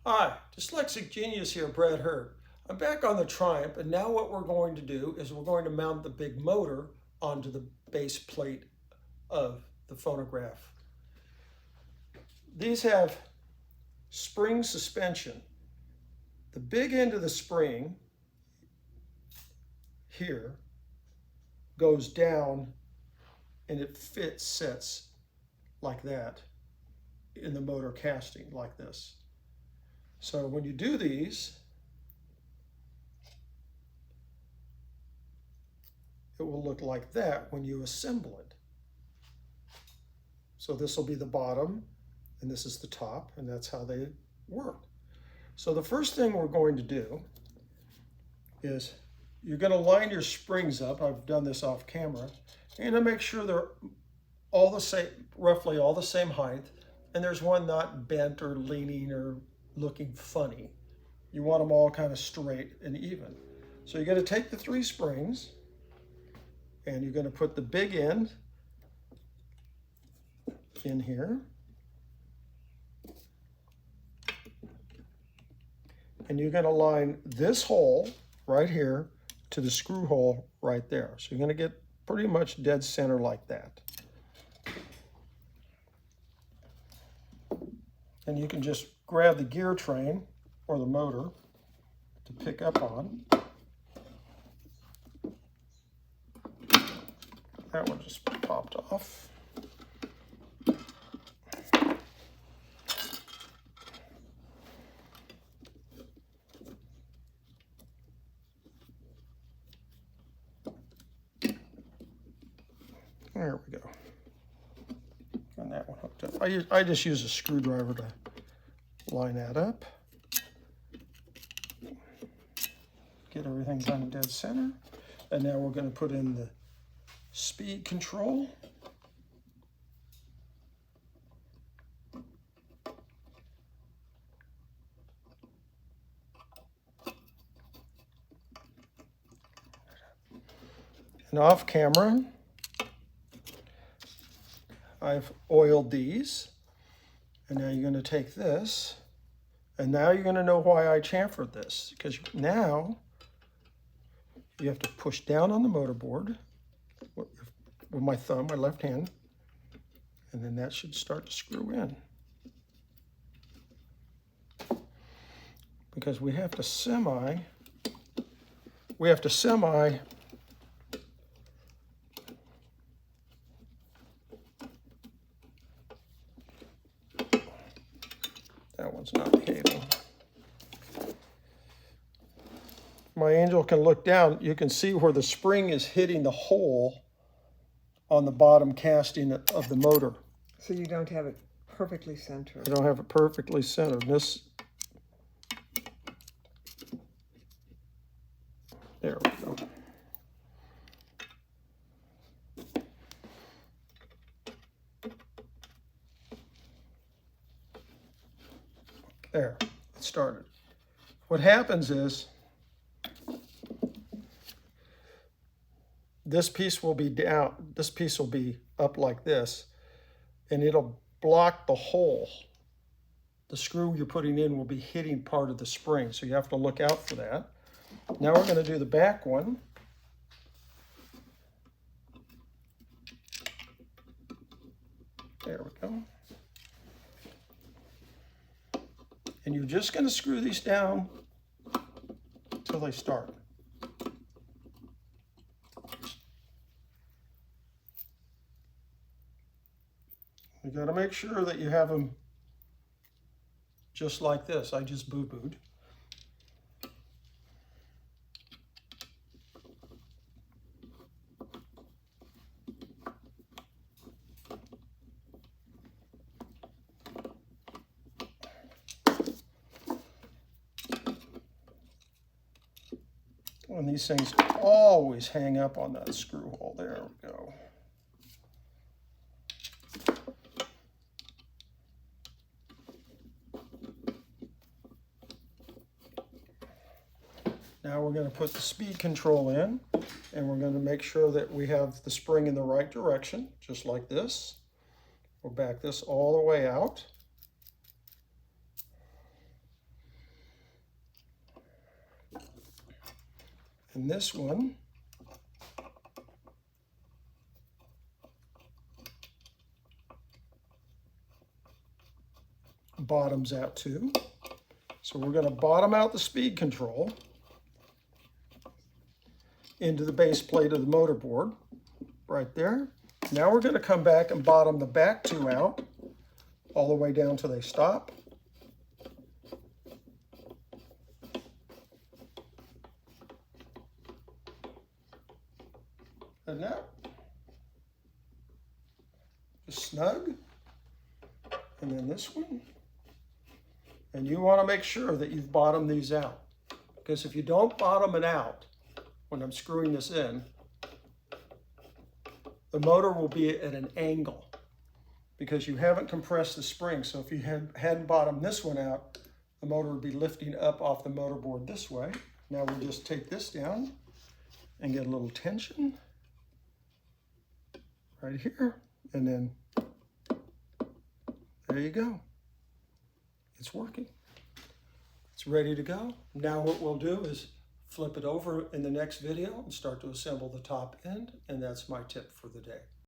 Hi, Dyslexic Genius here, Brad Hurt. I'm back on the Triumph, and now what we're going to do is we're going to mount the big motor onto the base plate of the phonograph. These have spring suspension. The big end of the spring here goes down and it sets like that in the motor casting like this. So when you do these, it will look like that when you assemble it. So this will be the bottom and this is the top, and that's how they work. So the first thing we're going to do is you're going to line your springs up. I've done this off camera, and to make sure they're all the same, roughly all the same height, and there's one not bent or leaning or looking funny. You want them all kind of straight and even. So you're going to take the 3 springs and you're going to put the big end in here. And you're going to line this hole right here to the screw hole right there. So you're going to get pretty much dead center like that. And you can just grab the gear train or the motor to pick up on. That one just popped off. There we go. And that one hooked up. I just use a screwdriver to line that up. Get everything kind of dead center. And now we're going to put in the speed control. And off camera, I've oiled these, and now you're going to take this, and now you're going to know why I chamfered this, because now you have to push down on the motor board with my thumb, my left hand, and then that should start to screw in. Because we have to semi that one's not behaving. My angel can look down. You can see where the spring is hitting the hole on the bottom casting of the motor. So you don't have it perfectly centered. I don't have it perfectly centered. There we go. There, it started. What happens is this piece will be down, this piece will be up like this, and it'll block the hole. The screw you're putting in will be hitting part of the spring, so you have to look out for that. Now we're going to do the back one. There we go. And you're just going to screw these down until they start. You got to make sure that you have them just like this. I just boo-booed. And these things always hang up on that screw hole. There we go. Now we're going to put the speed control in, and we're going to make sure that we have the spring in the right direction, just like this. We'll back this all the way out. And this one bottoms out too. So we're going to bottom out the speed control into the base plate of the motor board right there. Now we're going to come back and bottom the back two out all the way down till they stop. And now, just snug. And then this one. And you want to make sure that you've bottomed these out. Because if you don't bottom it out, when I'm screwing this in, the motor will be at an angle because you haven't compressed the spring. So if you hadn't bottomed this one out, the motor would be lifting up off the motor board this way. Now we'll just take this down and get a little tension right here. And then there you go. It's working. It's ready to go. Now what we'll do is flip it over in the next video and start to assemble the top end, and that's my tip for the day.